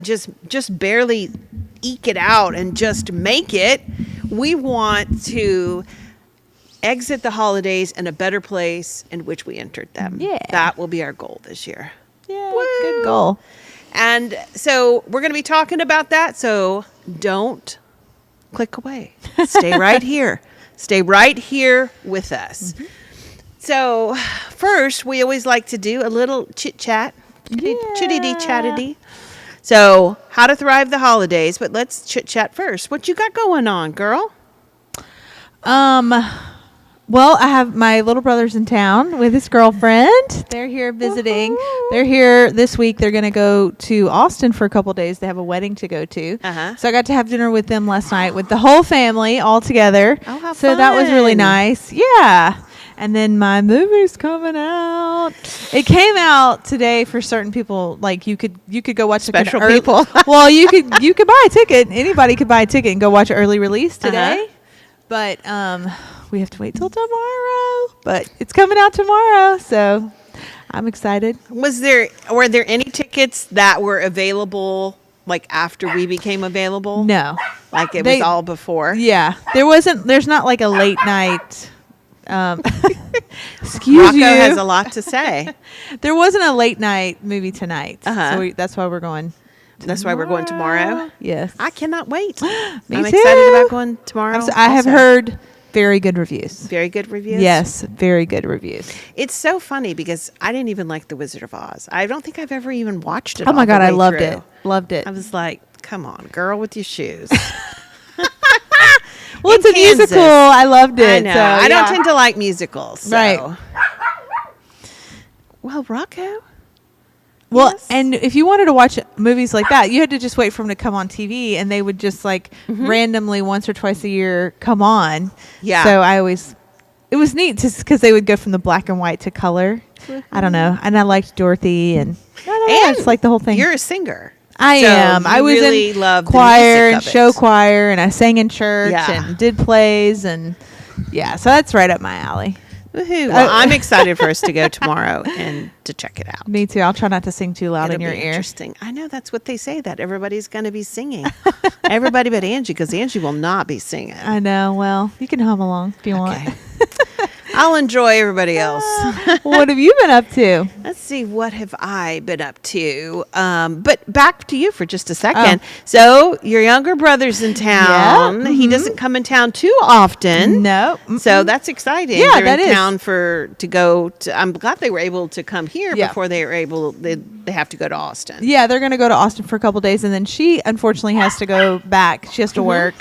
just barely eke it out and just make it. We want to exit the holidays in a better place in which we entered them. Yeah. That will be our goal this year. Yeah, Woo! good goal. And so we're going to be talking about that. So don't click away. Stay right here. Stay right here with us. Mm-hmm. So first, we always like to do a little chit chat. Chittity chattity. So how to thrive the holidays. But let's chit chat first. What you got going on, girl? Well, I have my little brother's in town with his girlfriend. They're here visiting. Woo-hoo. They're here this week. They're going to go to Austin for a couple of days. They have a wedding to go to. Uh-huh. So I got to have dinner with them last night with the whole family all together. Oh, how so fun. That was really nice. Yeah. And then my movie's coming out. It came out today for certain people. Like you could go watch special people. Well, you could buy a ticket. Anybody could buy a ticket and go watch an early release today. Uh-huh. But we have to wait till tomorrow. But it's coming out tomorrow, so I'm excited. Were there any tickets that were available like after we became available? No. Like it was all before? Yeah. There's not like a late night excuse Rocco you. has a lot to say. There wasn't a late night movie tonight. Uh-huh. So that's why we're going. That's why we're going tomorrow? Yes. I cannot wait. I'm too. excited about going tomorrow. I have heard very good reviews. Very good reviews? Yes, very good reviews. It's so funny because I didn't even like The Wizard of Oz. I don't think I've ever even watched it. Oh my God, I loved through. it. Loved it. I was like, come on, girl with your shoes. Well, it's a musical. I loved it. I know. So, I don't tend to like musicals. So. Right. Well, Rocco. Well, yes. And if you wanted to watch movies like that, you had to just wait for them to come on TV, and they would just randomly once or twice a year come on. Yeah. So it was neat just because they would go from the black and white to color. Mm-hmm. I don't know. And I liked Dorothy and it's like the whole thing. You're a singer. I am. I was really in choir and show choir, and I sang in church and did plays, and so that's right up my alley. Woohoo. Well, I'm excited for us to go tomorrow and to check it out. Me too. I'll try not to sing too loud in your ear. Interesting. I know that's what they say, that everybody's going to be singing. Everybody but Angie, because Angie will not be singing. I know. Well, you can hum along if you want. I'll enjoy everybody else. What have you been up to? Let's see. What have I been up to? But back to you for just a second. Oh. So your younger brother's in town. Yeah. Mm-hmm. He doesn't come in town too often. No. Mm-mm. So that's exciting. Yeah, They're that in is. town to go to. I'm glad they were able to come here before they were able. They have to go to Austin. Yeah, they're going to go to Austin for a couple of days, and then she unfortunately has to go back. She has to work.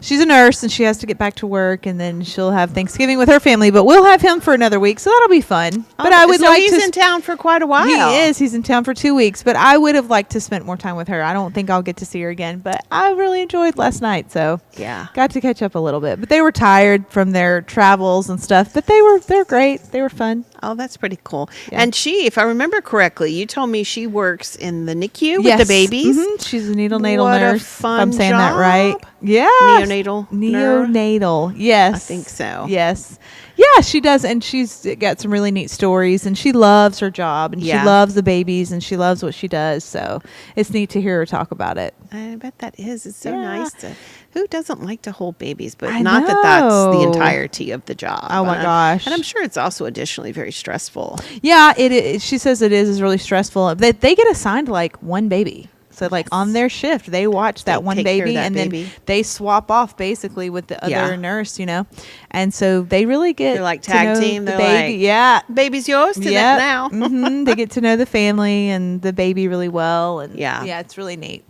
She's a nurse, and she has to get back to work, and then she'll have Thanksgiving with her family. But we'll have him for another week, so that'll be fun. But I would like he's in town for quite a while. He is. He's in town for 2 weeks. But I would have liked to spend more time with her. I don't think I'll get to see her again. But I really enjoyed last night, so got to catch up a little bit. But they were tired from their travels and stuff. But they're great. They were fun. Oh, that's pretty cool. Yeah. And she, if I remember correctly, you told me she works in the NICU with the babies. Mm-hmm. She's a neonatal what nurse. A fun if I'm saying job. that right. Yeah. Neonatal. Yes. I think so. Yes. Yeah, she does. And she's got some really neat stories, and she loves her job, and she loves the babies, and she loves what she does. So it's neat to hear her talk about it. I bet that is. It's so nice who doesn't like to hold babies? But not that that's the entirety of the job. Oh my gosh. And I'm sure it's also additionally very stressful. Yeah, it is. She says it is really stressful. They get assigned like one baby. So like on their shift, they watch that one baby, and then they swap off basically with the other nurse, And so they really get they're like tag team. The baby. Baby's yours now. Mm-hmm. They get to know the family and the baby really well, and it's really neat.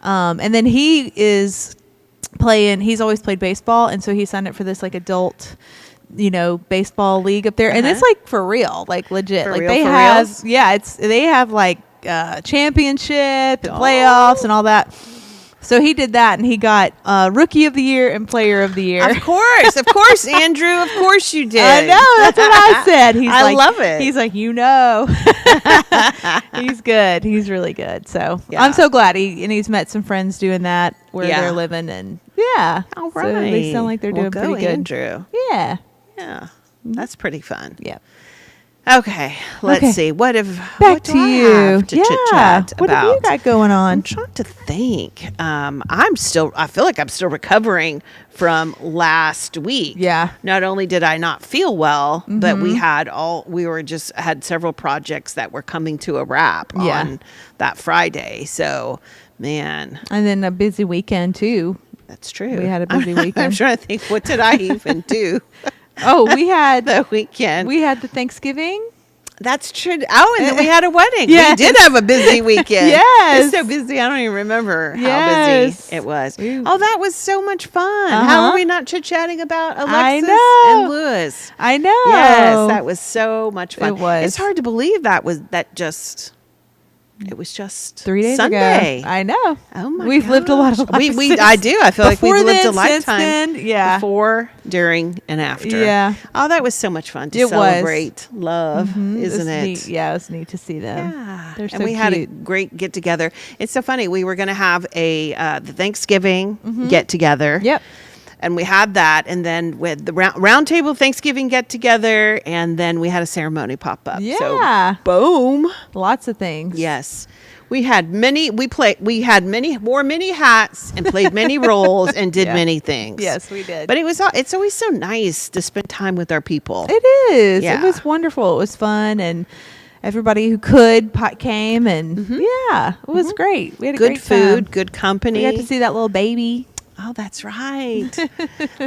And then he is playing. He's always played baseball, and so he signed up for this like adult baseball league up there, and it's like for real, like legit. For like real, they for have, real? they have like championship and playoffs and all that. So he did that, and he got Rookie of the Year and Player of the Year. Of course, Andrew. Of course you did. I know. That's what I said. I love it. He's like, he's good. He's really good. So I'm so glad he's met some friends doing that where they're living, and all right. So they sound like they're doing pretty good. Andrew. Yeah. That's pretty fun. Yeah. Okay, let's see. What do Back to I you. have to chit chat about? What have you got going on? I'm trying to think. I feel like I'm still recovering from last week. Yeah. Not only did I not feel well, but we had several projects that were coming to a wrap on that Friday. So, man. And then a busy weekend too. That's true. We had a busy weekend. I'm trying to think, what did I even do? We had the weekend. We had the Thanksgiving. That's true. Oh, and then we had a wedding. Yes. We did have a busy weekend. Yes. It's so busy. I don't even remember how busy it was. Oh, that was so much fun. How are we not chit-chatting about Alexis and Lewis? I know. Yes, that was so much fun. It was. It's hard to believe it was just 3 days Sunday. ago. I know. Oh my We've lived a lot of lives. I do. I feel like we've lived a lifetime. Then, yeah. Before, during, and after. Yeah. Oh, that was so much fun to celebrate love, isn't it? Neat. Yeah, it was neat to see them. Yeah. They're so and we cute. had a great get together. It's so funny. We were going to have the Thanksgiving get together. Yep. And we had that, and then with the round table Thanksgiving get together, and then we had a ceremony pop up. Yeah. So, boom. Lots of things. Yes. We had many wore many hats and played many roles and did many things. Yes, we did. But it's always so nice to spend time with our people. It is. Yeah. It was wonderful. It was fun, and everybody who could came, and it was great. We had a good great time. food, good company. We got to see that little baby. Oh, that's right.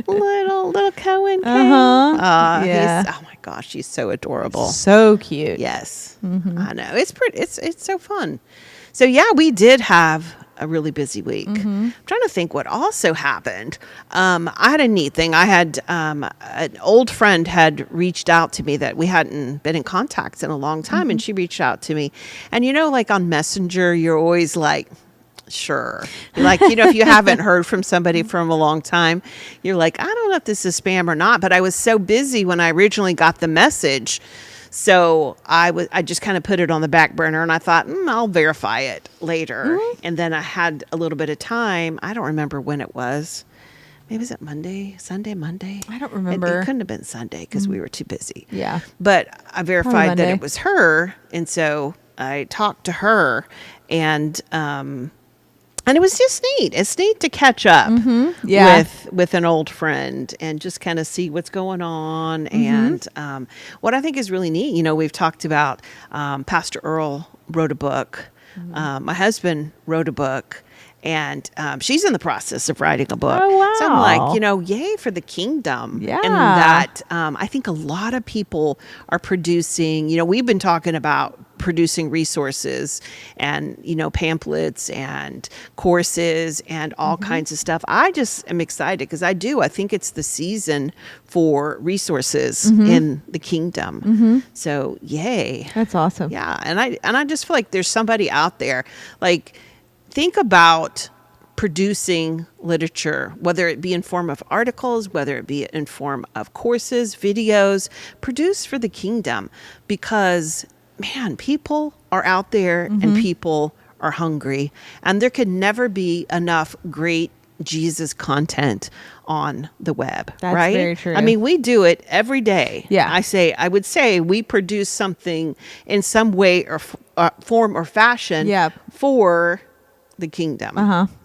little Cohen. Yeah. Oh my gosh, he's so adorable. So cute. Yes. I know. It's pretty. It's so fun. So yeah, we did have a really busy week. I'm trying to think what also happened. I had a neat thing. I had an old friend had reached out to me that we hadn't been in contact in a long time, and she reached out to me. And like on Messenger, you're always like, sure. Like, if you haven't heard from somebody from a long time, you're like, I don't know if this is spam or not. But I was so busy when I originally got the message. So I just kind of put it on the back burner, and I thought, I'll verify it later. And then I had a little bit of time. I don't remember when it was. Maybe was it Sunday, Monday? I don't remember. It couldn't have been Sunday because we were too busy. Yeah. But I verified that Monday. it was her. And so I talked to her, and it was just neat. It's neat to catch up with an old friend and just kind of see what's going on. And what I think is really neat, we've talked about Pastor Earl wrote a book. My husband wrote a book. And she's in the process of writing a book. Oh, wow. So I'm like, yay for the kingdom. Yeah. And that I think a lot of people are producing, we've been talking about producing resources and, pamphlets and courses and all kinds of stuff. I just am excited because I think it's the season for resources in the kingdom. So yay. That's awesome. Yeah. And I just feel like there's somebody out there, like, think about producing literature, whether it be in form of articles, whether it be in form of courses, videos, produce for the kingdom. Because, man, people are out there and people are hungry. And there could never be enough great Jesus content on the web. That's right? very true. I mean, we do it every day. Yeah. I would say we produce something in some way or form or fashion for the kingdom.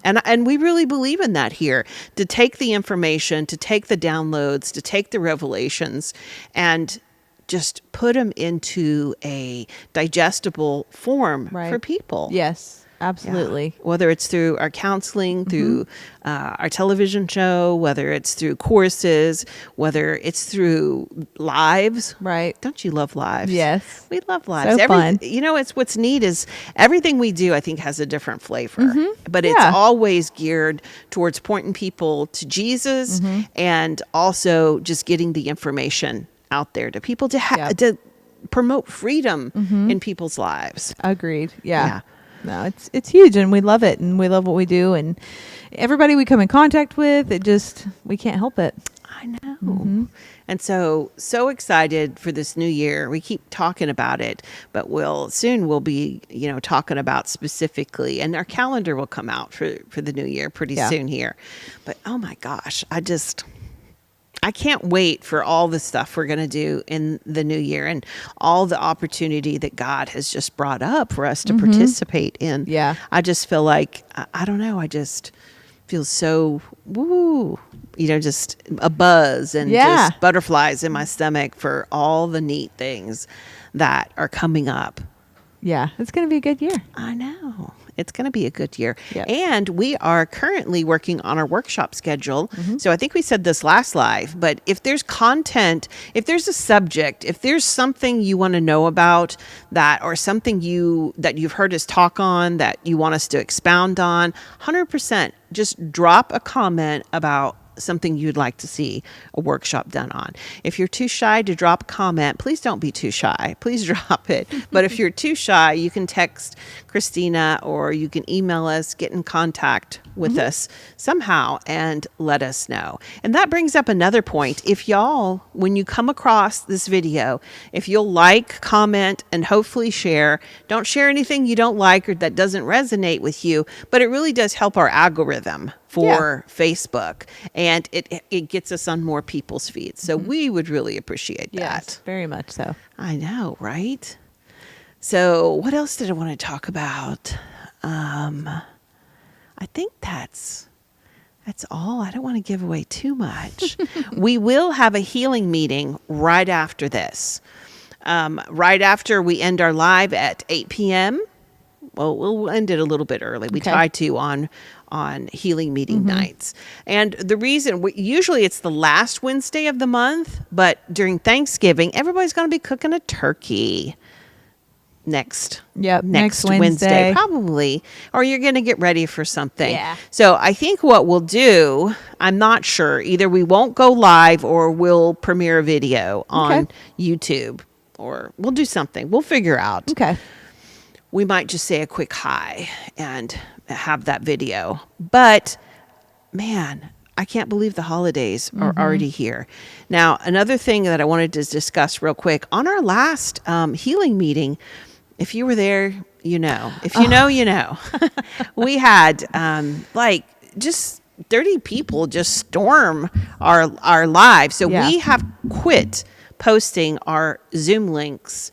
And we really believe in that here, to take the information, to take the downloads, to take the revelations and just put them into a digestible form for people. Yes. Absolutely. Yeah. Whether it's through our counseling, through our television show, whether it's through courses, whether it's through lives. Right. Don't you love lives? Yes. We love lives. So fun. It's what's neat is everything we do, I think, has a different flavor. But it's always geared towards pointing people to Jesus and also just getting the information out there to people to promote freedom in people's lives. Agreed. Yeah. No, it's huge, and we love it, and we love what we do, and everybody we come in contact with, we can't help it. I know. And so excited for this new year. We keep talking about it, but we'll be, talking about specifically, and our calendar will come out for the new year pretty soon here. But oh my gosh, I I can't wait for all the stuff we're going to do in the new year and all the opportunity that God has just brought up for us to participate in. Yeah. I just feel like, I don't know, I just feel so, woo, just a buzz and just butterflies in my stomach for all the neat things that are coming up. Yeah, it's going to be a good year. I know. It's going to be a good year. Yep. And we are currently working on our workshop schedule. So I think we said this last live, but if there's content, if there's a subject, if there's something you want to know about that, or something that you've heard us talk on that you want us to expound on, 100%, just drop a comment about something you'd like to see a workshop done on. If you're too shy to drop a comment, please don't be too shy. Please drop it. But if you're too shy, you can text Christina or you can email us, get in contact with us somehow and let us know. And that brings up another point. If y'all, when you come across this video, if you'll like, comment, and hopefully share, don't share anything you don't like or that doesn't resonate with you, but it really does help our algorithm for Facebook, and it gets us on more people's feeds. So we would really appreciate that. Yes, very much so. I know, right? So what else did I want to talk about? I think that's all. I don't want to give away too much. We will have a healing meeting right after this. Right after we end our live at 8 p.m. Well, we'll end it a little bit early. We try to on healing meeting nights. And the reason, usually it's the last Wednesday of the month, but during Thanksgiving, everybody's going to be cooking a turkey next Wednesday probably, or you're going to get ready for something. Yeah. So I think what we'll do, I'm not sure, either we won't go live or we'll premiere a video on YouTube, or we'll do something. We'll figure out. Okay. We might just say a quick hi and have that video. But man, I can't believe the holidays are already here. Now, another thing that I wanted to discuss real quick, on our last healing meeting, if you were there, you know. If you know, you know. We had just 30 people just storm our live. So we have quit posting our Zoom links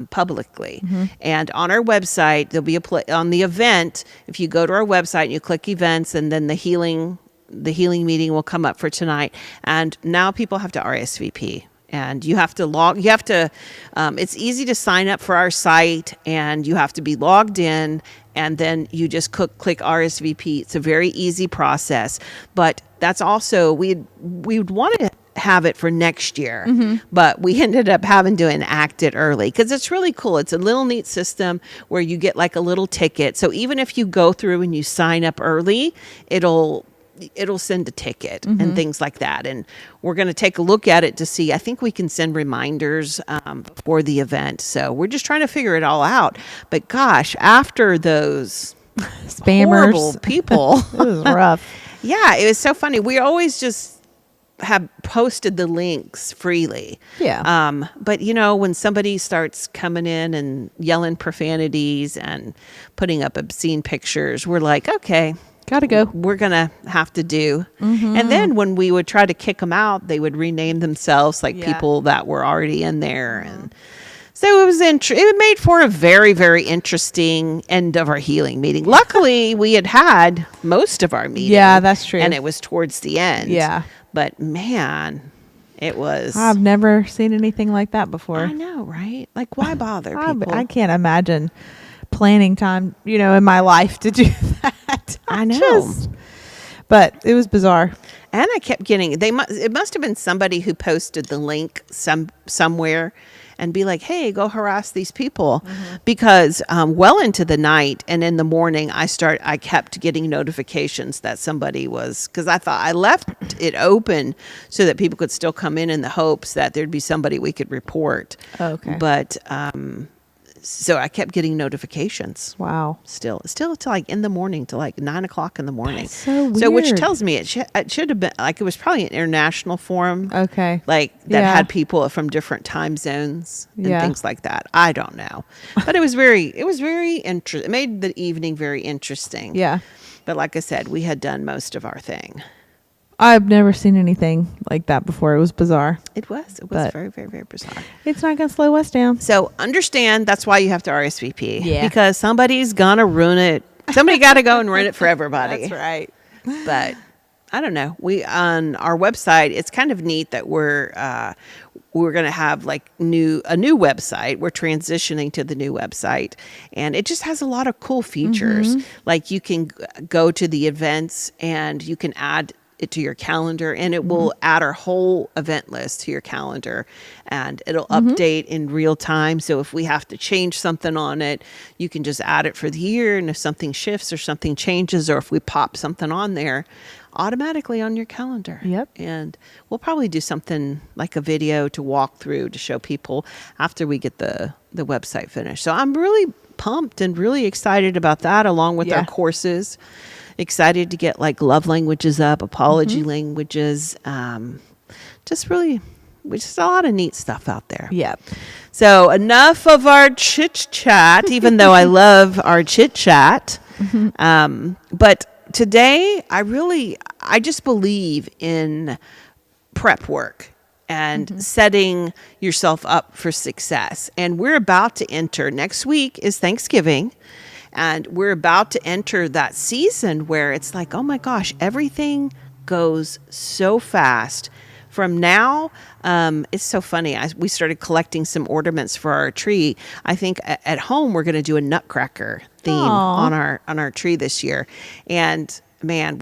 publicly. And on our website, there'll be on the event, if you go to our website and you click events, and then the healing meeting will come up for tonight. And now people have to RSVP. And you have to it's easy to sign up for our site, and you have to be logged in, and then you just click RSVP. It's a very easy process, but that's also, we would want to have it for next year, but we ended up having to enact it early because it's really cool. It's a little neat system where you get like a little ticket. So even if you go through and you sign up early, it'll send a ticket and things like that. And we're going to take a look at it to see, I think we can send reminders for the event. So we're just trying to figure it all out. But gosh, after those spammers, horrible people, it was rough. Yeah, it was so funny. We always just have posted the links freely. Yeah. But when somebody starts coming in and yelling profanities and putting up obscene pictures, we're like, okay, gotta go. We're going to have to do. And then when we would try to kick them out, they would rename themselves like people that were already in there. And so it was it made for a very, very interesting end of our healing meeting. Luckily, we had most of our meeting. Yeah, that's true. And it was towards the end. Yeah. But man, it was. I've never seen anything like that before. I know, right? Like, why bother people? I can't imagine planning time, in my life to do that. I know. But it was bizarre. And I kept getting, it must have been somebody who posted the link somewhere and be like, hey, go harass these people. Because well into the night and in the morning, I kept getting notifications that somebody was, because I thought I left it open so that people could still come in the hopes that there'd be somebody we could report. Okay. But so I kept getting notifications. Wow. Still to like in the morning, to like 9 o'clock in the morning. That's so weird. So which tells me it should have been like, it was probably an international forum. Okay. Like that had people from different time zones and things like that. I don't know, but it was very interesting. It made the evening very interesting. Yeah. But like I said, we had done most of our thing. I've never seen anything like that before. It was bizarre. It was very, very, very bizarre. It's not going to slow us down. So understand that's why you have to RSVP. Yeah. Because somebody's going to ruin it. Somebody got to go and ruin it for everybody. That's right. But I don't know. We on our website, it's kind of neat that we're going to have like a new website. We're transitioning to the new website, and it just has a lot of cool features. Like you can go to the events and you can add it to your calendar, and it will add our whole event list to your calendar, and it'll update in real time. So if we have to change something on it, you can just add it for the year. And if something shifts or something changes, or if we pop something on there, automatically on your calendar. Yep. And we'll probably do something like a video to walk through to show people after we get the website finished. So I'm really pumped and really excited about that, along with our courses. Excited to get like love languages up, apology languages, just a lot of neat stuff out there. Yep. So enough of our chit chat, even though I love our chit chat. But today I just believe in prep work and setting yourself up for success. And we're about to enter, next week is Thanksgiving. And we're about to enter that season where it's like, oh my gosh, everything goes so fast. From now, it's so funny. We started collecting some ornaments for our tree. I think at home we're going to do a Nutcracker theme on our tree this year. And man,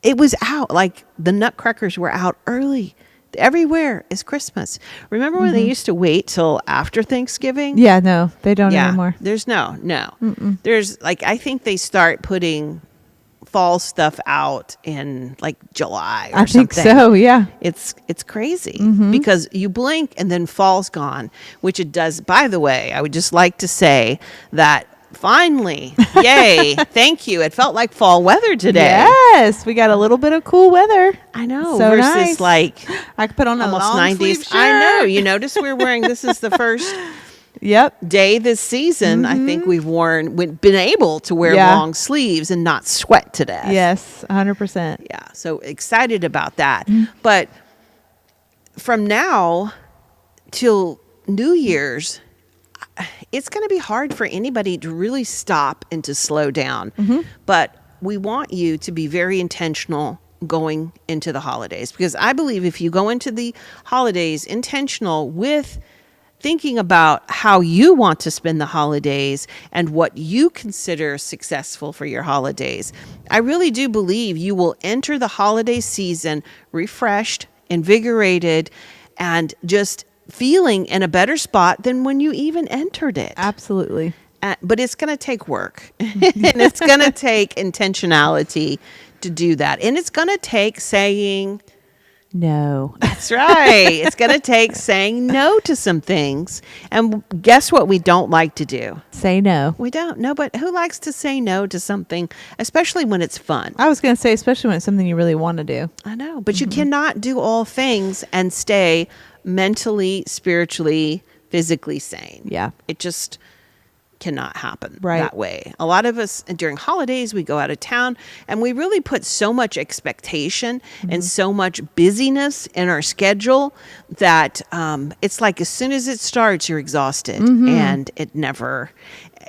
it was out. Like the Nutcrackers were out early. Everywhere is Christmas. Remember when they used to wait till after Thanksgiving? Yeah, no, they don't anymore. There's no. There's like, I think they start putting fall stuff out in like July or something. I think so, yeah. It's crazy because you blink and then fall's gone, which it does. By the way, I would just like to say that finally, yay, thank you. It felt like fall weather today. Yes, we got a little bit of cool weather. I know. So versus nice. Like I could put on almost a long 90s. sleeve shirt. I know. You notice we're wearing, this is the first day this season. I think we've been able to wear long sleeves and not sweat to death. Yes, 100%. Yeah. So excited about that. But from now till New Year's, it's going to be hard for anybody to really stop and to slow down. But we want you to be very intentional going into the holidays, because I believe if you go into the holidays intentional with thinking about how you want to spend the holidays and what you consider successful for your holidays, I really do believe you will enter the holiday season refreshed, invigorated, and just feeling in a better spot than when you even entered it. Absolutely. But it's going to take work and it's going to take intentionality to do that. And it's going to take saying no. That's right. It's going to take saying no to some things. And guess what we don't like to do? Say no. We don't. No, but who likes to say no to something, especially when it's fun? I was going to say, especially when it's something you really want to do. I know. But you cannot do all things and stay mentally, spiritually, physically sane. Yeah. It just cannot happen that way. A lot of us during holidays, we go out of town and we really put so much expectation and so much busyness in our schedule that it's like as soon as it starts, you're exhausted and it never,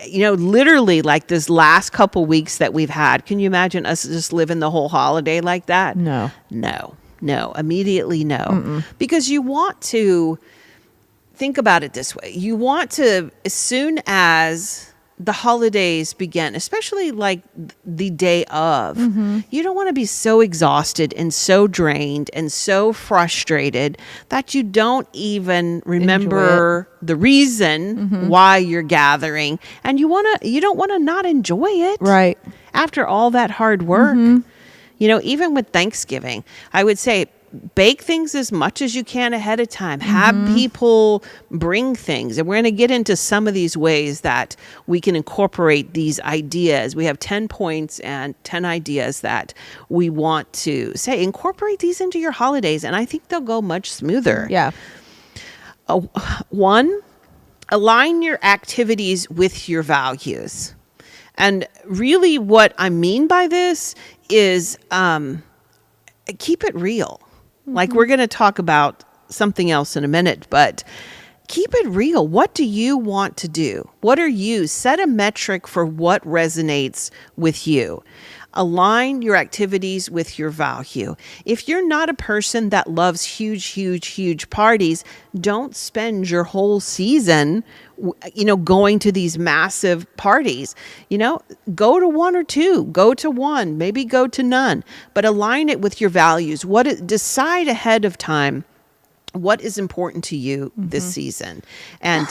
literally like this last couple weeks that we've had. Can you imagine us just living the whole holiday like that? No, immediately no. Because you want to think about it this way. You want to, as soon as the holidays begin, especially like the day of, you don't want to be so exhausted and so drained and so frustrated that you don't even remember the reason why you're gathering, and you don't want to not enjoy it. Right. After all that hard work. Even with Thanksgiving, I would say bake things as much as you can ahead of time. Have people bring things. And we're going to get into some of these ways that we can incorporate these ideas. We have 10 points and 10 ideas that we want to say, incorporate these into your holidays. And I think they'll go much smoother. Yeah. 1, align your activities with your values. And really what I mean by this is keep it real. Like, we're going to talk about something else in a minute, but keep it real. What do you want to do? What are you? Set a metric for what resonates with you. Align your activities with your value. If you're not a person that loves huge parties, don't spend your whole season, going to these massive parties. Go to one or two, go to one, maybe go to none, but align it with your values. Decide ahead of time what is important to you this season. And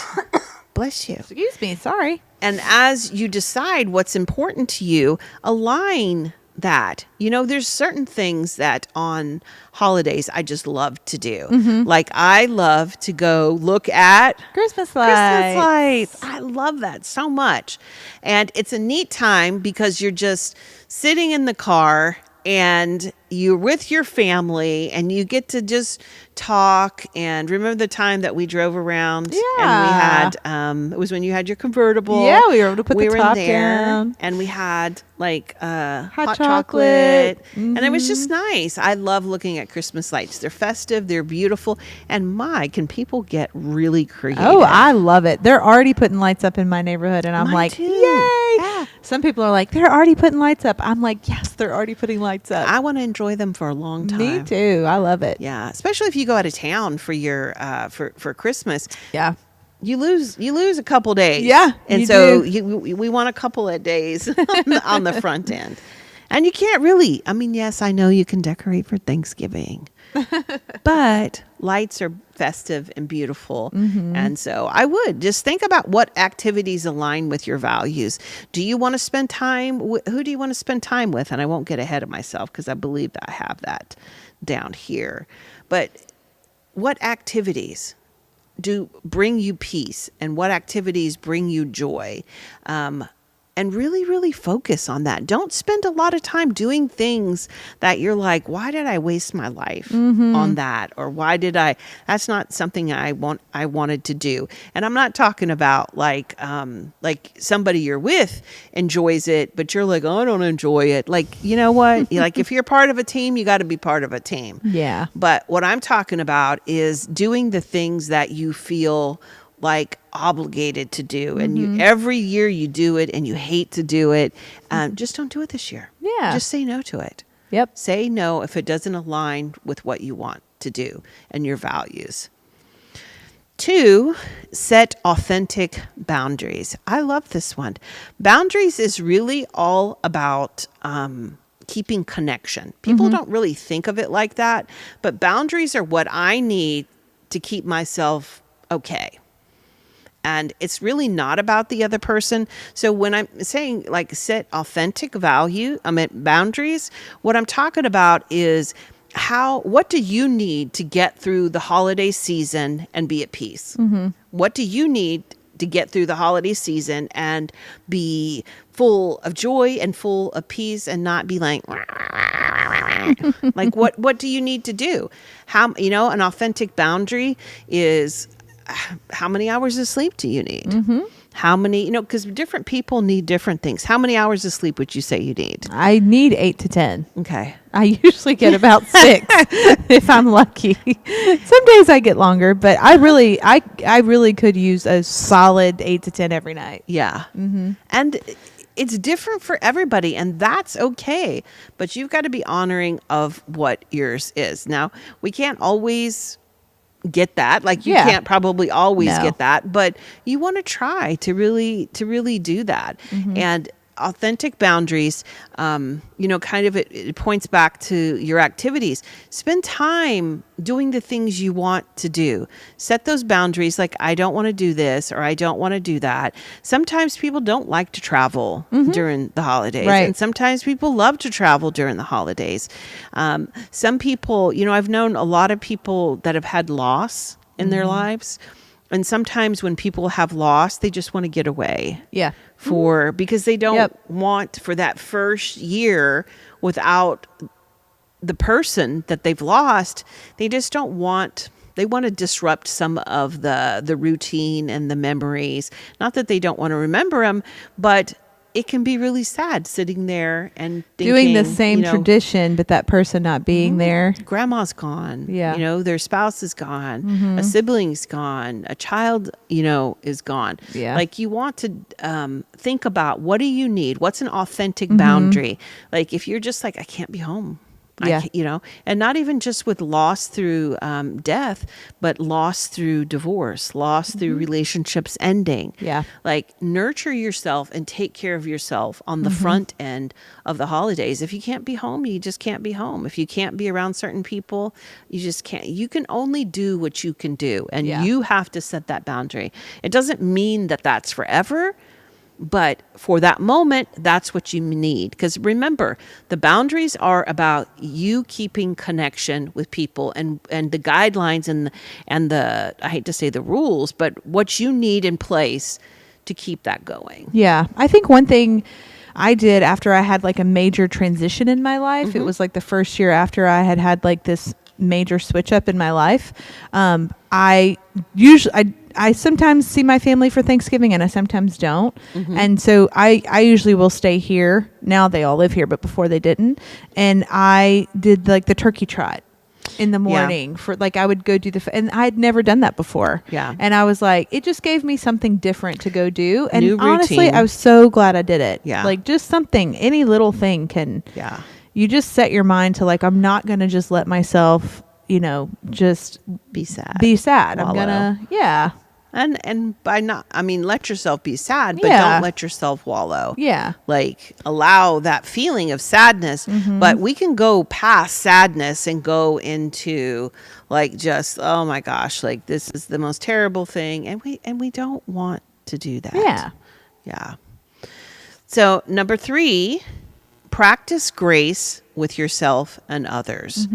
bless you. Excuse me. Sorry. And as you decide what's important to you, align that. There's certain things that on holidays I just love to do. Like, I love to go look at Christmas lights. I love that so much. And it's a neat time because you're just sitting in the car and you're with your family and you get to just talk. And remember the time that we drove around? Yeah. And we had, it was when you had your convertible. Yeah, we were able to put the top down. And we had like hot chocolate. And it was just nice. I love looking at Christmas lights. They're festive. They're beautiful. And can people get really creative? Oh, I love it. They're already putting lights up in my neighborhood. And I'm Mine like, too. yay. Yeah. Some people are like, they're already putting lights up. I'm like, yes, they're already putting lights up. I want to enjoy them for a long time. Me too. I love it. Yeah, especially if you go out of town for your for Christmas. Yeah. You lose a couple days. Yeah, and so we want a couple of days on the front end. And you can't really. I mean, yes, I know you can decorate for Thanksgiving, but lights are festive and beautiful. And so I would just think about what activities align with your values. Do you want to spend time? Who do you want to spend time with? And I won't get ahead of myself because I believe that I have that down here. But what activities do bring you peace, and what activities bring you joy? And really, really focus on that. Don't spend a lot of time doing things that you're like, why did I waste my life on that? Or that's not something I wanted to do. And I'm not talking about like somebody you're with enjoys it, but you're like, oh, I don't enjoy it. Like, you know what? Like, if you're part of a team, you got to be part of a team. Yeah. But what I'm talking about is doing the things that you feel like obligated to do, and every year you do it and you hate to do it. Just don't do it this year. Yeah. Just say no to it. Yep. Say no if it doesn't align with what you want to do and your values. 2, set authentic boundaries. I love this one. Boundaries is really all about keeping connection. People don't really think of it like that, but boundaries are what I need to keep myself okay. And it's really not about the other person. So when I'm saying like set authentic boundaries, what I'm talking about is what do you need to get through the holiday season and be at peace? What do you need to get through the holiday season and be full of joy and full of peace and not be like, like what do you need to do? An authentic boundary is, how many hours of sleep do you need? How many, because different people need different things. How many hours of sleep would you say you need? I need 8 to 10. Okay. I usually get about 6 if I'm lucky. Some days I get longer, but I really could use a solid 8 to 10 every night. Yeah. And it's different for everybody, and that's okay. But you've got to be honoring of what yours is. Now, we can't always get that. Like, you can't probably always get that, but you want to try to really do that. And authentic boundaries, kind of it points back to your activities. Spend time doing the things you want to do. Set those boundaries, like, I don't want to do this or I don't want to do that. Sometimes people don't like to travel during the holidays. Right. And sometimes people love to travel during the holidays. Some people, I've known a lot of people that have had loss in their lives. And sometimes when people have lost, they just want to get away. Yeah. Because they don't want, for that first year without the person that they've lost, they just don't want, they want to disrupt some of the routine and the memories. Not that they don't want to remember them, but it can be really sad sitting there and thinking, doing the same tradition, but that person not being there. Grandma's gone. Yeah. Their spouse is gone. A sibling's gone. A child, is gone. Yeah. Like, you want to think about, what do you need? What's an authentic boundary? Like, if you're just like, I can't be home. Yeah. And not even just with loss through death, but loss through divorce, loss through relationships ending. Yeah. Like, nurture yourself and take care of yourself on the front end of the holidays. If you can't be home, you just can't be home. If you can't be around certain people, you just can't. You can only do what you can do, and you have to set that boundary. It doesn't mean that that's forever. But for that moment, that's what you need. Because remember, the boundaries are about you keeping connection with people, and the guidelines and the, I hate to say the rules, but what you need in place to keep that going. Yeah. I think one thing I did after I had like a major transition in my life, it was like the first year after I had like this major switch up in my life. I sometimes see my family for Thanksgiving, and I sometimes don't. And so I usually will stay here. Now they all live here, but before they didn't. And I did like the turkey trot in the morning for like, I would go do and I had never done that before. Yeah. And I was like, it just gave me something different to go do. And New honestly, routine. I was so glad I did it. Yeah. Like, just something, any little thing can, you just set your mind to like, I'm not going to just let myself, just be sad. I'm going to, And by not, I mean, let yourself be sad, but don't let yourself wallow. Yeah. Like, allow that feeling of sadness, but we can go past sadness and go into like, just, oh my gosh, like, this is the most terrible thing. And we don't want to do that. Yeah. Yeah. So 3, practice grace with yourself and others.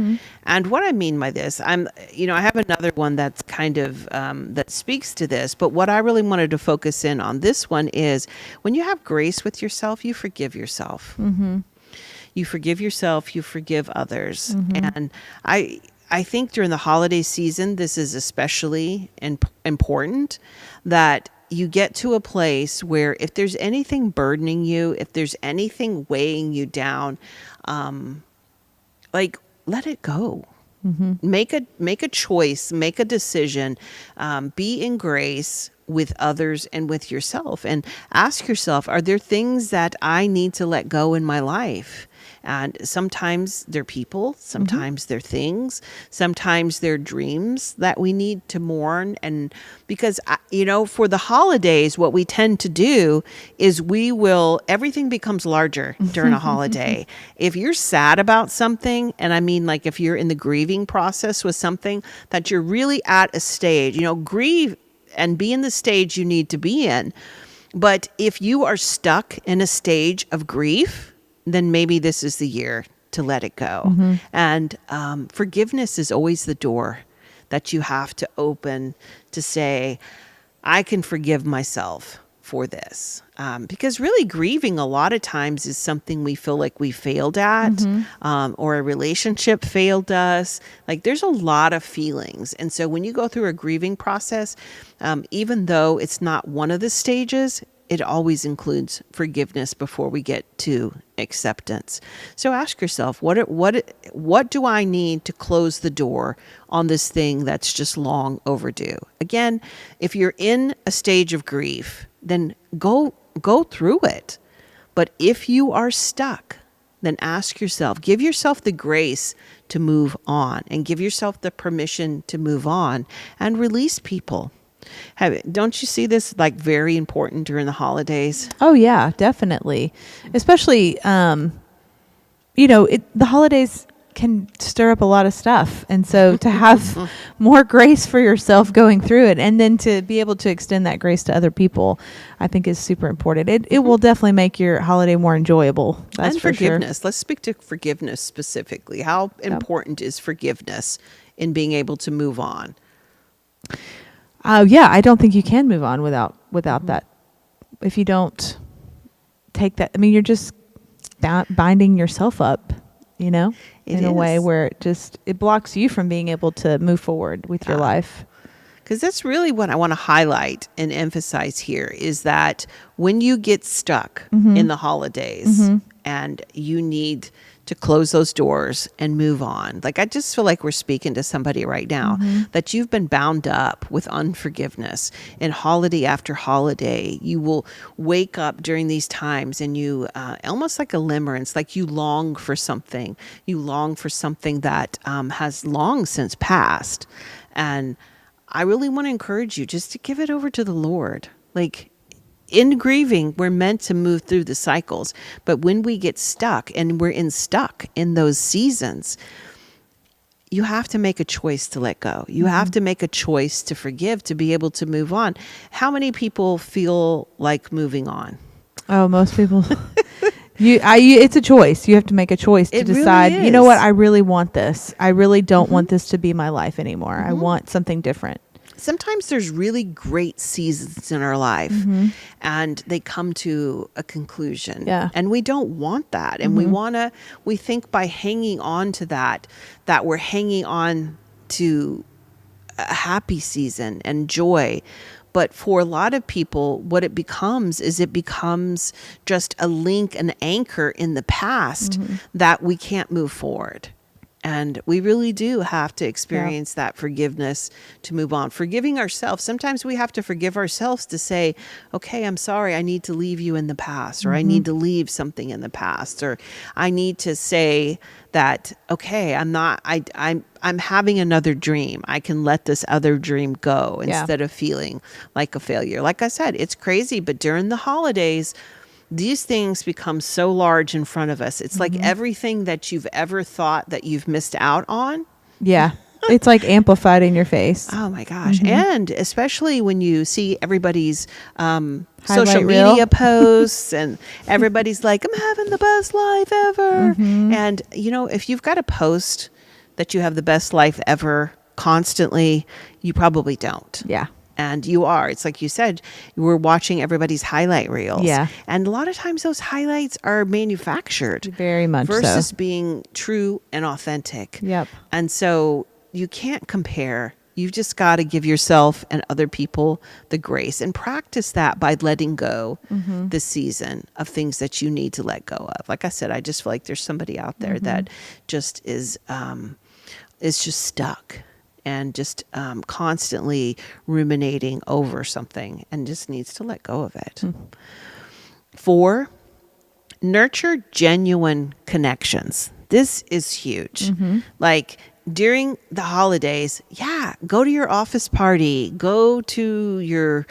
And what I mean by this, I have another one that's kind of, that speaks to this, but what I really wanted to focus in on this one is, when you have grace with yourself, you forgive yourself. You forgive yourself, you forgive others. And I think during the holiday season, this is especially important, that you get to a place where if there's anything burdening you, if there's anything weighing you down, like, let it go. Make a choice, make a decision, be in grace with others and with yourself, and ask yourself, are there things that I need to let go in my life? And sometimes they're people, sometimes they're things, sometimes they're dreams that we need to mourn. And because, for the holidays, what we tend to do is everything becomes larger during a holiday. If you're sad about something, and I mean, like, if you're in the grieving process with something that you're really at a stage, grieve and be in the stage you need to be in. But if you are stuck in a stage of grief, then maybe this is the year to let it go. And forgiveness is always the door that you have to open to say, I can forgive myself for this. Because really, grieving a lot of times is something we feel like we failed at, or a relationship failed us. Like, there's a lot of feelings. And so when you go through a grieving process, even though it's not one of the stages, it always includes forgiveness before we get to acceptance. So ask yourself, what do I need to close the door on this thing that's just long overdue? Again, if you're in a stage of grief, then go through it. But if you are stuck, then ask yourself, give yourself the grace to move on, and give yourself the permission to move on and release people. Don't you see this like very important during the holidays? Oh yeah, definitely. Especially, the holidays can stir up a lot of stuff. And so to have more grace for yourself going through it, and then to be able to extend that grace to other people, I think is super important. It will definitely make your holiday more enjoyable. That's and for forgiveness. Sure. Let's speak to forgiveness specifically. How important is forgiveness in being able to move on? I don't think you can move on without that. If you don't take that, I mean, you're just binding yourself up, in a way where it blocks you from being able to move forward with your life. because that's really what I want to highlight and emphasize here is that when you get stuck in the holidays and you need to close those doors and move on. Like, I just feel like we're speaking to somebody right now that you've been bound up with unforgiveness, and holiday after holiday, you will wake up during these times and you, almost like a limerence, like you long for something. You long for something that has long since passed. And I really want to encourage you just to give it over to the Lord. Like, in grieving, we're meant to move through the cycles. But when we get stuck, and we're stuck in those seasons, you have to make a choice to let go. You have to make a choice to forgive, to be able to move on. How many people feel like moving on? Oh, most people. It's a choice. You have to make a choice to decide, really you know what, I really want this. I really don't want this to be my life anymore. I want something different. Sometimes there's really great seasons in our life and they come to a conclusion. Yeah. And we don't want that. And we think by hanging on to that we're hanging on to a happy season and joy. But for a lot of people, what it becomes just a link, an anchor in the past that we can't move forward. And we really do have to experience that forgiveness to move on. Forgiving ourselves. Sometimes we have to forgive ourselves to say, okay, I'm sorry, I need to leave you in the past, or I need to leave something in the past, or I need to say that, okay, I'm having another dream. I can let this other dream go instead of feeling like a failure. Like I said, it's crazy, but during the holidays, these things become so large in front of us. It's like everything that you've ever thought that you've missed out on. Yeah. It's like amplified in your face. Oh my gosh. And especially when you see everybody's social media posts and everybody's like, I'm having the best life ever. And, if you've got a post that you have the best life ever constantly, you probably don't. Yeah. And you are. It's like you said, we're watching everybody's highlight reels. Yeah. And a lot of times those highlights are manufactured. Very much versus so. being true and authentic. Yep. And so you can't compare. You've just got to give yourself and other people the grace and practice that by letting go this season of things that you need to let go of. Like I said, I just feel like there's somebody out there that just is just stuck. And just constantly ruminating over something and just needs to let go of it. 4, nurture genuine connections. This is huge. Like during the holidays, go to your office party, go to your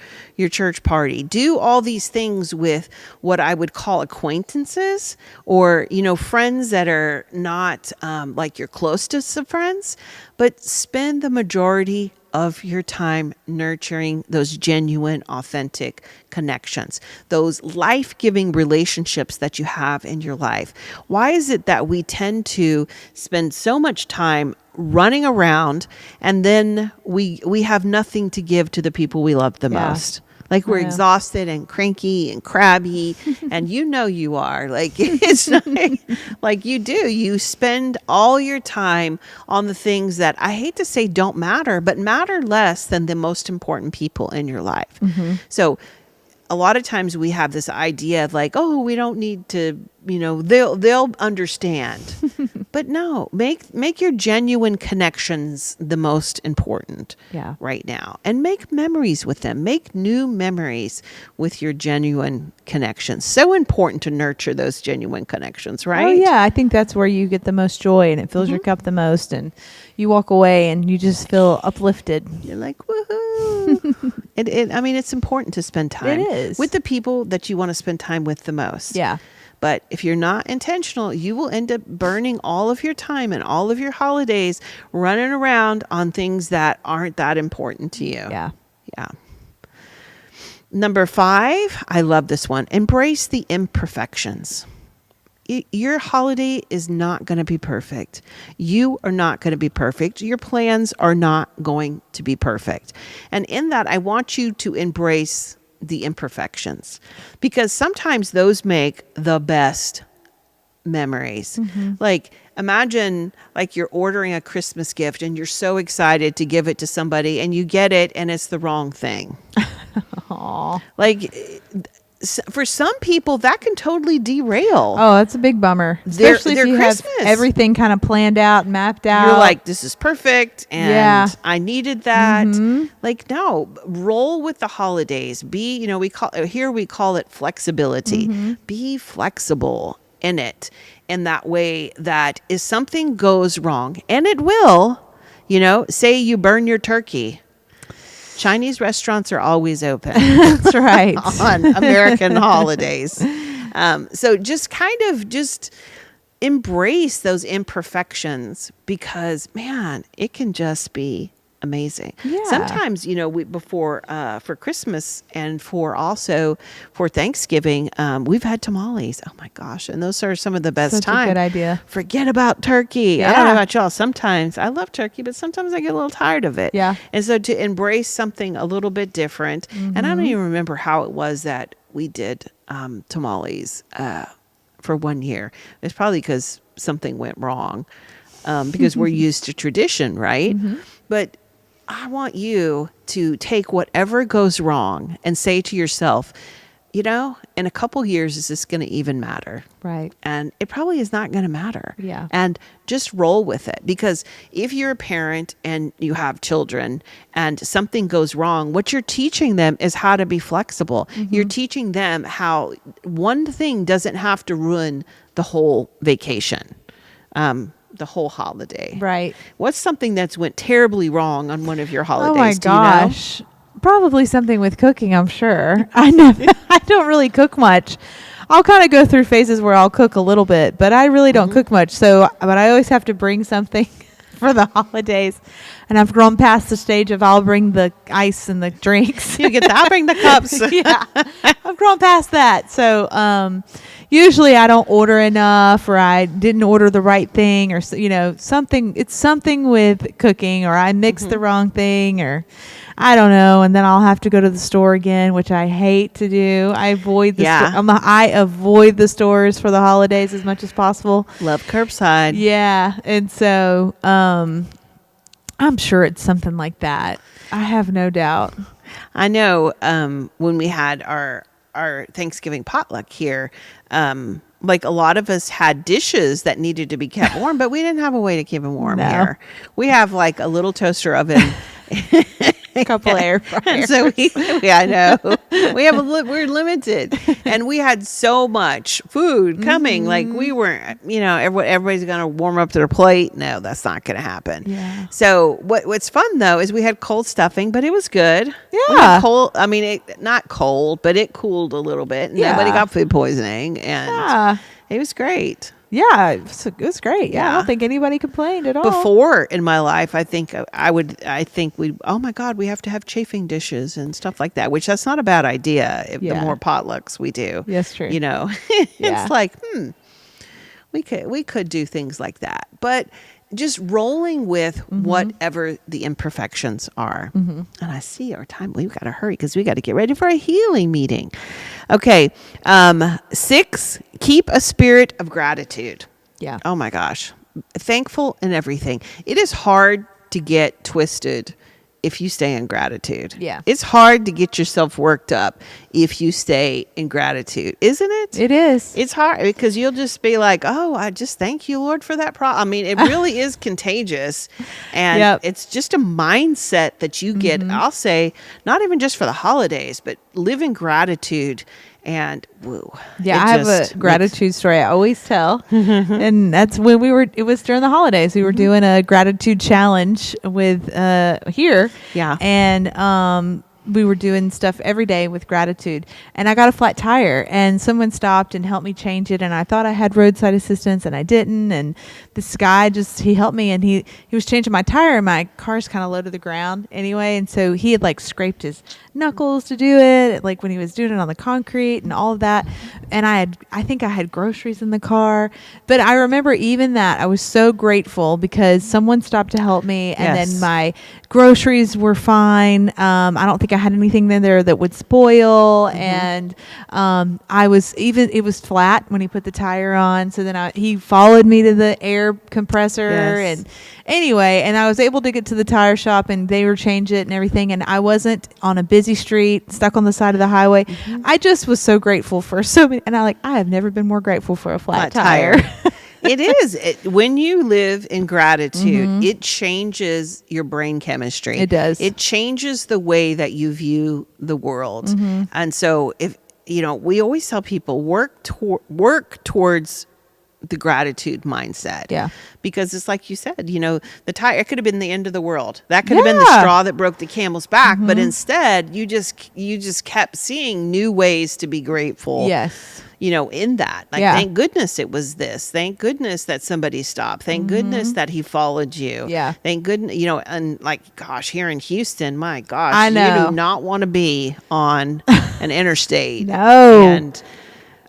church party, do all these things with what I would call acquaintances or, friends that are not like your closest friends, but spend the majority of your time nurturing those genuine, authentic connections, those life-giving relationships that you have in your life. Why is it that we tend to spend so much time running around and then we have nothing to give to the people we love the most? Like we're exhausted and cranky and crabby and you are like, it's not like you do. You spend all your time on the things that I hate to say don't matter, but matter less than the most important people in your life. So a lot of times we have this idea of like, oh, we don't need to, they'll understand. But no, make your genuine connections the most important right now. And make memories with them. Make new memories with your genuine connections. So important to nurture those genuine connections, right? Oh, yeah. I think that's where you get the most joy and it fills your cup the most. And you walk away and you just feel uplifted. You're like, woohoo. It's important to spend time with the people that you want to spend time with the most. Yeah. But if you're not intentional, you will end up burning all of your time and all of your holidays running around on things that aren't that important to you. Yeah. Yeah. Number 5, I love this one. Embrace the imperfections. Your holiday is not going to be perfect. You are not going to be perfect. Your plans are not going to be perfect. And in that, I want you to embrace the imperfections because sometimes those make the best memories. Like, imagine like you're ordering a Christmas gift and you're so excited to give it to somebody and you get it and it's the wrong thing. Like, for some people that can totally derail. Oh, that's a big bummer. Especially if you Christmas. have everything kind of planned out, mapped out. You're like, this is perfect and I needed that. Like, no, roll with the holidays. Be, we call it flexibility. Be flexible in it in that way that if something goes wrong, and it will, say you burn your turkey. Chinese restaurants are always open. That's right. On American holidays. So just just embrace those imperfections because, man, it can just be amazing. Yeah. Sometimes, for Christmas and for Thanksgiving, we've had tamales. Oh my gosh. And those are some of the best times. Such a good idea. Forget about turkey. Yeah. I don't know about y'all. Sometimes I love turkey, but sometimes I get a little tired of it. Yeah. And so to embrace something a little bit different, and I don't even remember how it was that we did tamales for 1 year. It's probably because something went wrong because we're used to tradition, right? But I want you to take whatever goes wrong and say to yourself, in a couple years, is this going to even matter? Right. And it probably is not going to matter. Yeah. And just roll with it. Because if you're a parent and you have children and something goes wrong, what you're teaching them is how to be flexible. You're teaching them how one thing doesn't have to ruin the whole vacation. The whole holiday. Right. What's something that's went terribly wrong on one of your holidays? Oh my gosh. Probably something with cooking, I'm sure. I don't really cook much. I'll kind of go through phases where I'll cook a little bit, but I really don't cook much. But I always have to bring something for the holidays. And I've grown past the stage of I'll bring the ice and the drinks. You get that. I'll bring the cups. Yeah. I've grown past that. So, usually I don't order enough or I didn't order the right thing or, something. It's something with cooking or I mixed the wrong thing or I don't know. And then I'll have to go to the store again, which I hate to do. I avoid I avoid the stores for the holidays as much as possible. Love curbside. Yeah. And so I'm sure it's something like that. I have no doubt. I know when we had our Thanksgiving potluck here, like a lot of us had dishes that needed to be kept warm, but we didn't have a way to keep them warm here. We have like a little toaster oven. A couple air fryers. So I know we're limited, and we had so much food coming. Like we weren't, everybody's going to warm up their plate. No, that's not going to happen. Yeah. So what's fun though is we had cold stuffing, but it was good. Yeah. We had cold. I mean, not cold, but it cooled a little bit. And nobody got food poisoning, and it was great. Yeah, it was great. Yeah, I don't think anybody complained at all. Before in my life, I think oh my God, we have to have chafing dishes and stuff like that, which that's not a bad idea. The more potlucks we do. Yes, true. It's like, we could do things like that. But just rolling with whatever the imperfections are. And I see our time. We've got to hurry because we got to get ready for a healing meeting. Okay. 6, keep a spirit of gratitude. Yeah. Oh my gosh. Thankful in everything. It is hard to get twisted if you stay in gratitude. Yeah. It's hard to get yourself worked up if you stay in gratitude, isn't it? It is. It's hard because you'll just be like, oh, I just thank you, Lord, for that problem. I mean, it really is contagious. And it's just a mindset that you get, I'll say, not even just for the holidays, but live in gratitude. And woo. Yeah, I have a gratitude story I always tell. And that's when it was during the holidays. We were doing a gratitude challenge with here. Yeah. And we were doing stuff every day with gratitude. And I got a flat tire and someone stopped and helped me change it. And I thought I had roadside assistance and I didn't. And this guy he helped me and he was changing my tire and my car's kind of low to the ground anyway. And so he had like scraped his knuckles to do it, like when he was doing it on the concrete and all of that. And I think I had groceries in the car. But I remember even that I was so grateful because someone stopped to help me and then my groceries were fine. I don't think think I had anything in there that would spoil. Mm-hmm. And it was flat when he put the tire on. So then he followed me to the air compressor. Yes. And anyway, and I was able to get to the tire shop and they were change it and everything. And I wasn't on a busy street, stuck on the side of the highway. Mm-hmm. I just was so grateful for so many. And I have never been more grateful for a flat tire. It is. When you live in gratitude, mm-hmm. it changes your brain chemistry. It does. It changes the way that you view the world. Mm-hmm. And so we always tell people work towards the gratitude mindset. Yeah. Because it's like you said, the tire, it could have been the end of the world. That could have been the straw that broke the camel's back. Mm-hmm. But instead, you just kept seeing new ways to be grateful. Yes. In that, thank goodness it was this. Thank goodness that somebody stopped. Thank mm-hmm. goodness that he followed you. Yeah. Thank goodness, and gosh, here in Houston, my gosh, I know. You do not want to be on an interstate. No. And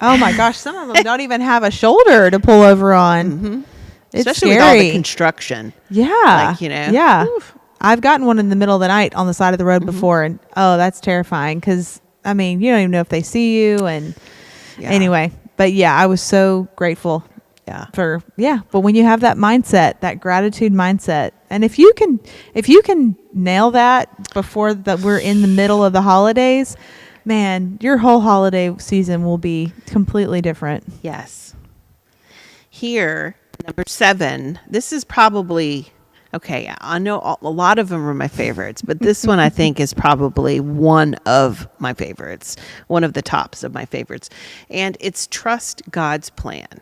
oh my gosh, some of them don't even have a shoulder to pull over on. Mm-hmm. It's especially scary. with all the construction. Yeah. Yeah. Oof. I've gotten one in the middle of the night on the side of the road mm-hmm. before, and that's terrifying because you don't even know if they see you and. Yeah. Anyway, but I was so grateful but when you have that mindset, that gratitude mindset, and if you can nail that before that we're in the middle of the holidays, man, your whole holiday season will be completely different. Yes. Here, number 7, this is probably okay, I know a lot of them are my favorites, but this one I think is probably one of my favorites, one of the tops of my favorites. And it's trust God's plan.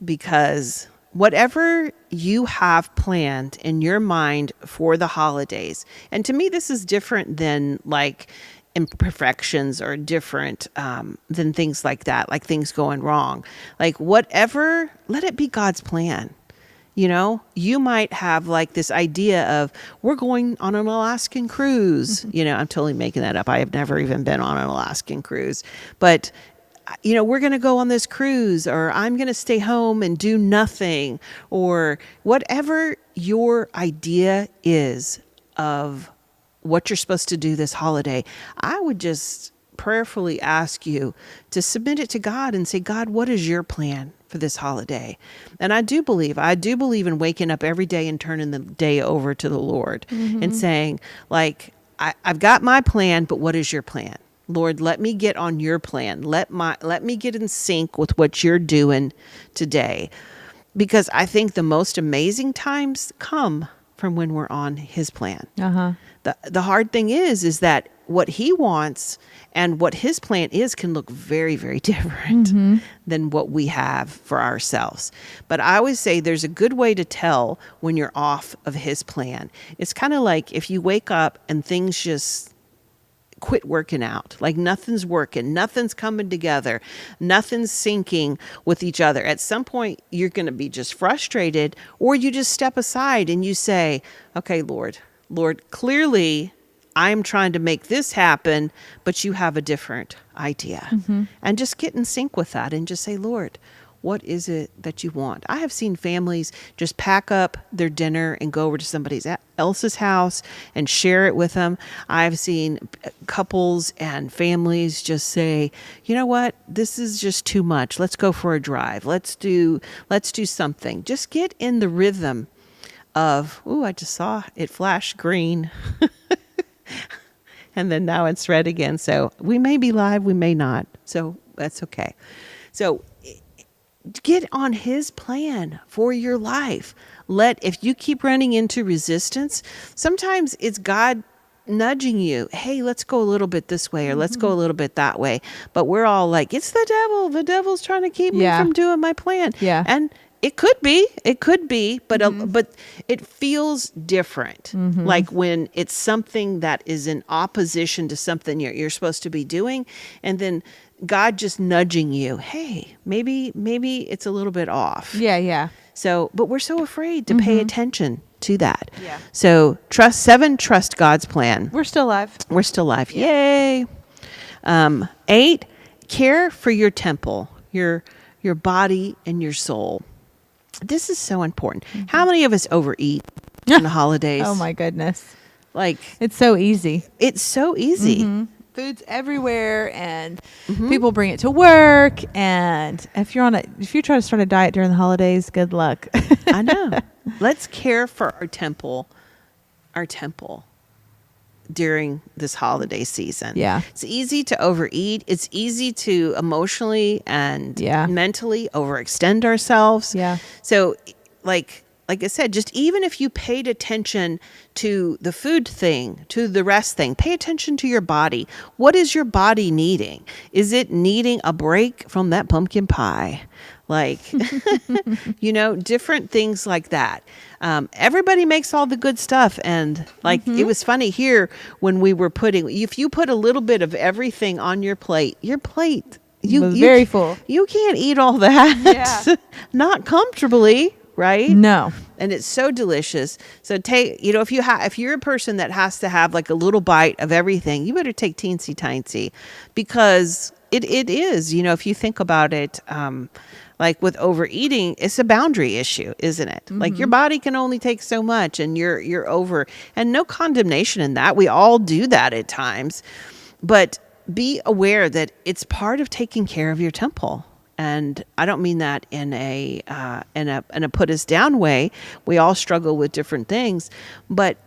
Because whatever you have planned in your mind for the holidays, and to me this is different than imperfections or different than things like that, like things going wrong. Whatever, let it be God's plan. You might have this idea of we're going on an Alaskan cruise. Mm-hmm. I'm totally making that up. I have never even been on an Alaskan cruise, but we're going to go on this cruise, or I'm going to stay home and do nothing, or whatever your idea is of what you're supposed to do this holiday. I would just prayerfully ask you to submit it to God and say, God, what is your plan for this holiday? And I do believe in waking up every day and turning the day over to the Lord mm-hmm. and saying, I've got my plan, but what is your plan? Lord, let me get on your plan. Let me get in sync with what you're doing today. Because I think the most amazing times come from when we're on his plan. Uh-huh. The hard thing is that what he wants and what his plan is can look very, very different mm-hmm. than what we have for ourselves. But I always say there's a good way to tell when you're off of his plan. It's kind of like if you wake up and things just quit working out, nothing's working, nothing's coming together, nothing's syncing with each other. At some point, you're going to be just frustrated, or you just step aside and you say, okay, Lord, clearly I'm trying to make this happen, but you have a different idea. Mm-hmm. And just get in sync with that and just say, Lord, what is it that you want? I have seen families just pack up their dinner and go over to somebody else's house and share it with them. I've seen couples and families just say, you know what, this is just too much. Let's go for a drive. Let's do something. Just get in the rhythm of, I just saw it flash green. And then now it's red again. So we may be live, we may not. So that's okay. So get on his plan for your life. If you keep running into resistance, sometimes it's God nudging you. Hey, let's go a little bit this way, or let's go a little bit that way. But we're all like, it's the devil. The devil's trying to keep me from doing my plan. Yeah. And it could be, but mm-hmm. But it feels different. Mm-hmm. Like when it's something that is in opposition to something you're supposed to be doing, and then God just nudging you. Hey, maybe it's a little bit off. Yeah. So, but we're so afraid to pay attention to that. Yeah. So trust God's plan. We're still alive. Yeah. Yay. 8, care for your temple, your body and your soul. This is so important. Mm-hmm. How many of us overeat in the holidays? Oh my goodness. Like, it's so easy. It's so easy. Food's everywhere, and people bring it to work. And if you try to start a diet during the holidays, good luck. I know. Let's care for our temple during this holiday season. Yeah. It's easy to overeat. It's easy to emotionally and mentally overextend ourselves. Yeah. So like I said, just even if you paid attention to the food thing, to the rest thing, pay attention to your body. What is your body needing? Is it needing a break from that pumpkin pie? Like, different things like that. Everybody makes all the good stuff. And like, it was funny here when we were if you put a little bit of everything on your plate, was very full. You can't eat all that. Yeah. Not comfortably. Right? No. And it's so delicious. So if you're a person that has to have like a little bite of everything, you better take teensy tiny, because it is, if you think about it, like with overeating, it's a boundary issue, isn't it? Like your body can only take so much, and you're over, and no condemnation in that. We all do that at times, but be aware that it's part of taking care of your temple. And I don't mean that in a put us down way. We all struggle with different things, but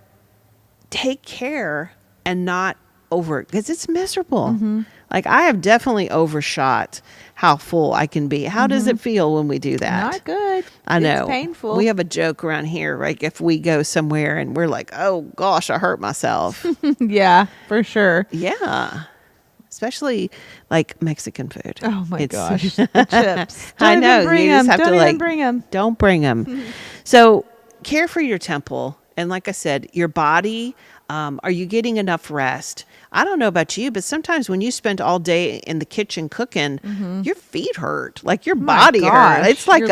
take care and not because it's miserable. Like, I have definitely overshot how full I can be. How does it feel when we do that? Not good. I know. It's painful. We have a joke around here, like if we go somewhere and we're like, oh gosh, I hurt myself. Yeah, for sure. Yeah. Especially like Mexican food. Oh my gosh. The chips. I know. You just have to bring them. Don't bring them. So care for your temple. And like I said, your body, are you getting enough rest? I don't know about you, but sometimes when you spend all day in the kitchen cooking, your feet hurt. Like your body hurts. It's like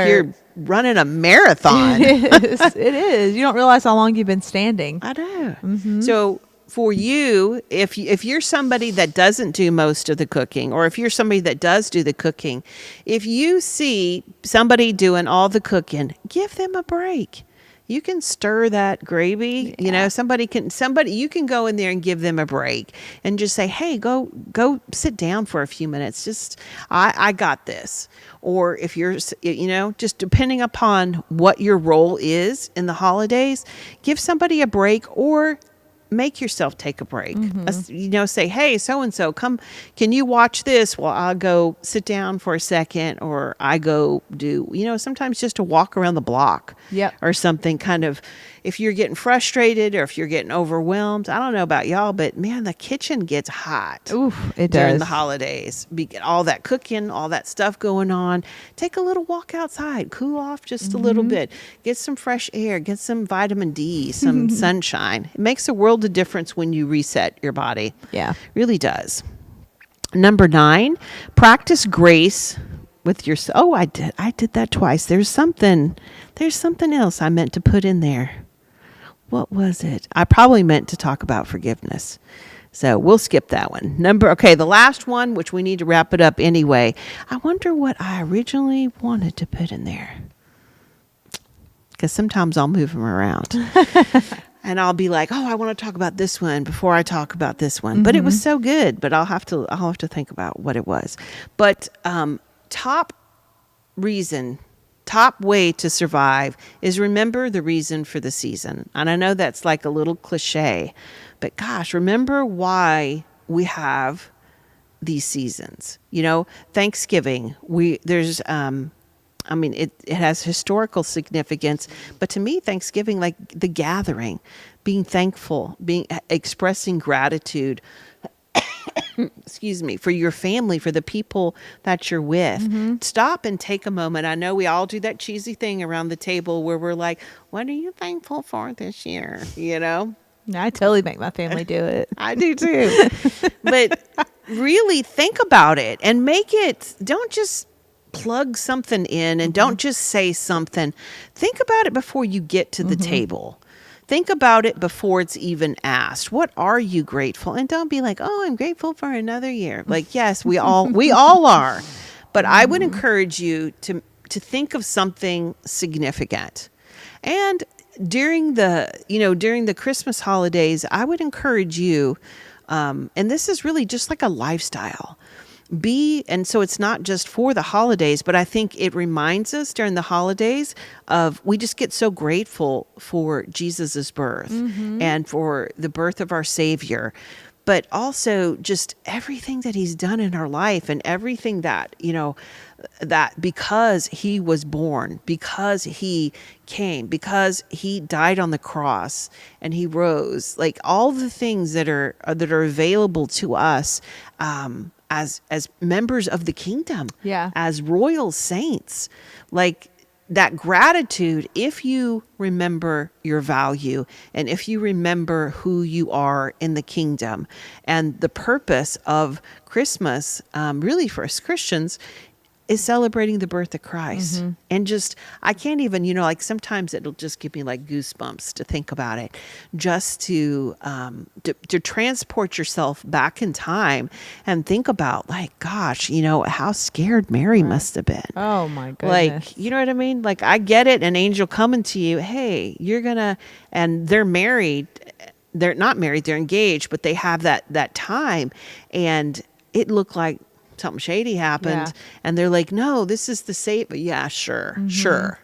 you're running a marathon. It is. It is. You don't realize how long you've been standing. I know. So for you, if you're somebody that doesn't do most of the cooking, or if you're somebody that does do the cooking, if you see somebody doing all the cooking, give them a break. You can stir that gravy. Yeah. You can go in there and give them a break and just say, hey, go sit down for a few minutes. Just, I got this. Or if you're, just depending upon what your role is in the holidays, give somebody a break, or make yourself take a break. Say, hey, so-and-so, come, can you watch this while I'll go sit down for a second, or I go do, sometimes just to walk around the block or something, kind of, if you're getting frustrated or if you're getting overwhelmed. I don't know about y'all, but man, the kitchen gets hot. Oof, it during does. the holidays. All that cooking, all that stuff going on. Take a little walk outside, cool off just a little bit, get some fresh air, get some vitamin D, some sunshine. It makes a world of difference when you reset your body. Yeah. Really does. Number 9, practice grace with yourself. Oh, I did that twice. There's something else I meant to put in there. What was it? I probably meant to talk about forgiveness. So we'll skip that one. The last one, which we need to wrap it up anyway. I wonder what I originally wanted to put in there. Because sometimes I'll move them around. And I'll be like, oh, I want to talk about this one before I talk about this one. But it was so good. But I'll have to think about what it was. But top way to survive is remember the reason for the season. And I know that's like a little cliche, but gosh, remember why we have these seasons. Thanksgiving, it has historical significance, but to me, Thanksgiving, like the gathering, being thankful, expressing gratitude, excuse me, for your family, for the people that you're with. Stop and take a moment. I know we all do that cheesy thing around the table where we're like, what are you thankful for this year? I totally make my family do it. I do too. But really think about it and don't just plug something in and don't just say something. Think about it before you get to the table. Think about it before it's even asked. What are you grateful? And don't be like, oh, I'm grateful for another year. Like, yes, we all are. But I would encourage you to think of something significant. And during the Christmas holidays, I would encourage you, and this is really just like a lifestyle. And so it's not just for the holidays, but I think it reminds us during the holidays we just get so grateful for Jesus's birth and for the birth of our Savior, but also just everything that he's done in our life and everything that, that because he was born, because he came, because he died on the cross and he rose, like all the things that are available to us, as members of the kingdom, as royal saints, like that gratitude, if you remember your value and if you remember who you are in the kingdom, and the purpose of Christmas, really for us Christians, is celebrating the birth of Christ. And just, I can't even, like sometimes it'll just give me like goosebumps to think about it, just to transport yourself back in time and think about like, gosh, how scared Mary must have been. Oh my goodness. Like, you know what I mean? Like, I get it. An angel coming to you, hey, and they're married. They're not married, they're engaged, but they have that time. And it looked like something shady happened, and they're like, no, this is the safe. Yeah, sure.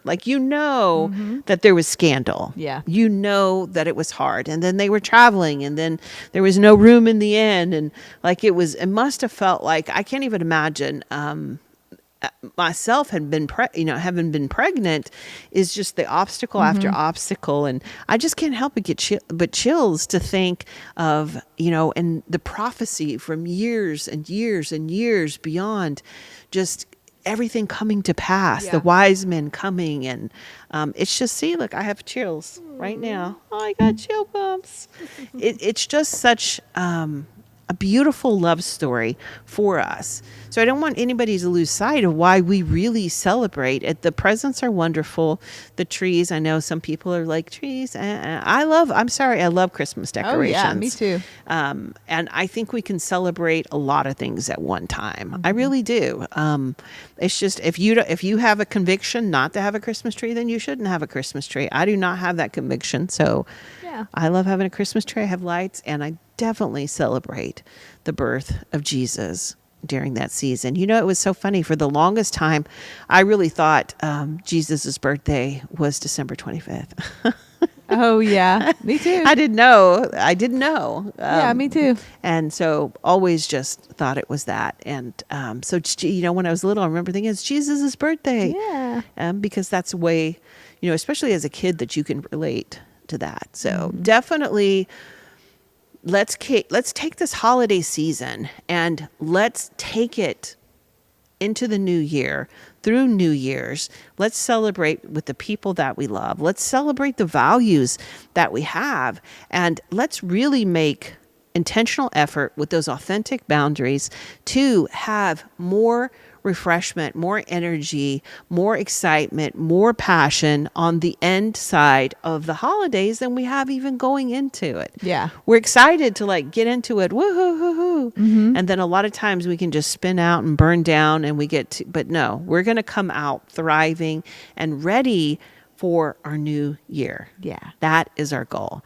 Like, that there was scandal. Yeah. That it was hard. And then they were traveling, and then there was no room in the inn. And like, it must have felt like, I can't even imagine, myself having been pregnant, is just the obstacle after obstacle, and I just can't help but get chills to think of and the prophecy from years and years and years beyond, just everything coming to pass, the wise men coming, and it's just, look, I have chills right now. Oh, I got chill bumps. It's just such a beautiful love story for us. So I don't want anybody to lose sight of why we really celebrate it. The presents are wonderful. The trees, I know some people are like, trees. I love Christmas decorations. Oh yeah, me too. And I think we can celebrate a lot of things at one time. I really do. It's just, if you have a conviction not to have a Christmas tree, then you shouldn't have a Christmas tree. I do not have that conviction. So I love having a Christmas tree. I have lights, and I definitely celebrate the birth of Jesus during that season. It was so funny. For the longest time, I really thought Jesus's birthday was December 25th. Oh yeah, me too. I didn't know. Yeah, me too. And so always just thought it was that. And so when I was little, I remember thinking it's Jesus's birthday. Yeah. Because that's a way, especially as a kid, that you can relate to that. So definitely, let's take this holiday season and let's take it into the new year, through New Year's. Let's celebrate with the people that we love. Let's celebrate the values that we have. And let's really make intentional effort with those authentic boundaries to have more refreshment, more energy, more excitement, more passion on the end side of the holidays than we have even going into it. Yeah. We're excited to like get into it. Woohoo, hoo, hoo. And then a lot of times we can just spin out and burn down, and but no, we're going to come out thriving and ready for our new year. Yeah. That is our goal.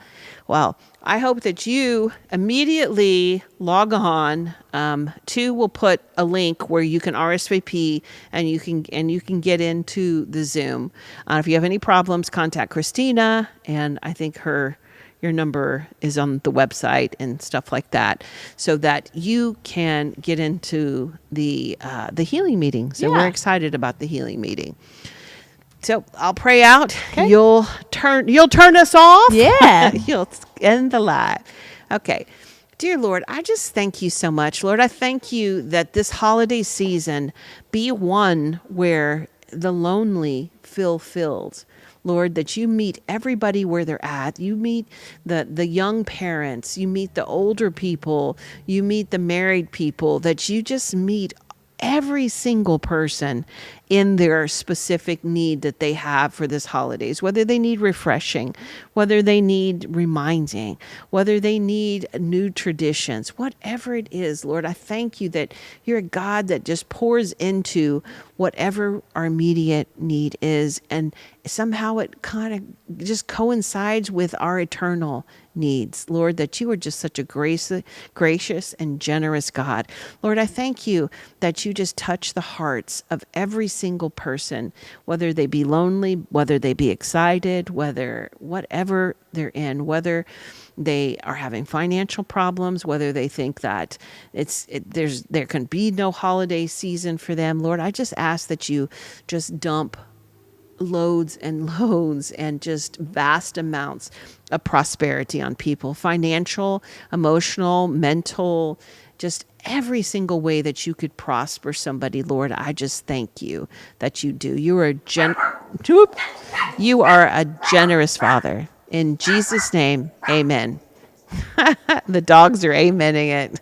Well, I hope that you immediately log on. We'll put a link where you can RSVP and you can get into the Zoom. If you have any problems, contact Christina, and I think your number is on the website and stuff like that, so that you can get into the healing meeting. So we're excited about the healing meeting. So I'll pray out. Okay. You'll turn us off. Yeah. You'll end the live. Okay. Dear Lord, I just thank you so much. Lord, I thank you that this holiday season be one where the lonely feel filled. Lord, that you meet everybody where they're at. You meet the young parents. You meet the older people. You meet the married people. That you just meet every single person in their specific need that they have for this holidays, whether they need refreshing, whether they need reminding, whether they need new traditions, whatever it is, Lord, I thank you that you're a God that just pours into whatever our immediate need is. And somehow it kind of just coincides with our eternal needs. Lord, that you are just such a gracious and generous God. Lord, I thank you that you just touch the hearts of every single person, whether they be lonely, whether they be excited, whatever they're in, whether they are having financial problems, whether they think that there can be no holiday season for them. Lord, I just ask that you just dump loads and loads and just vast amounts of prosperity on people, financial, emotional, mental, just every single way that you could prosper somebody, Lord. I just thank you that you do. You are a generous Father. In Jesus' name, amen. The dogs are amening it.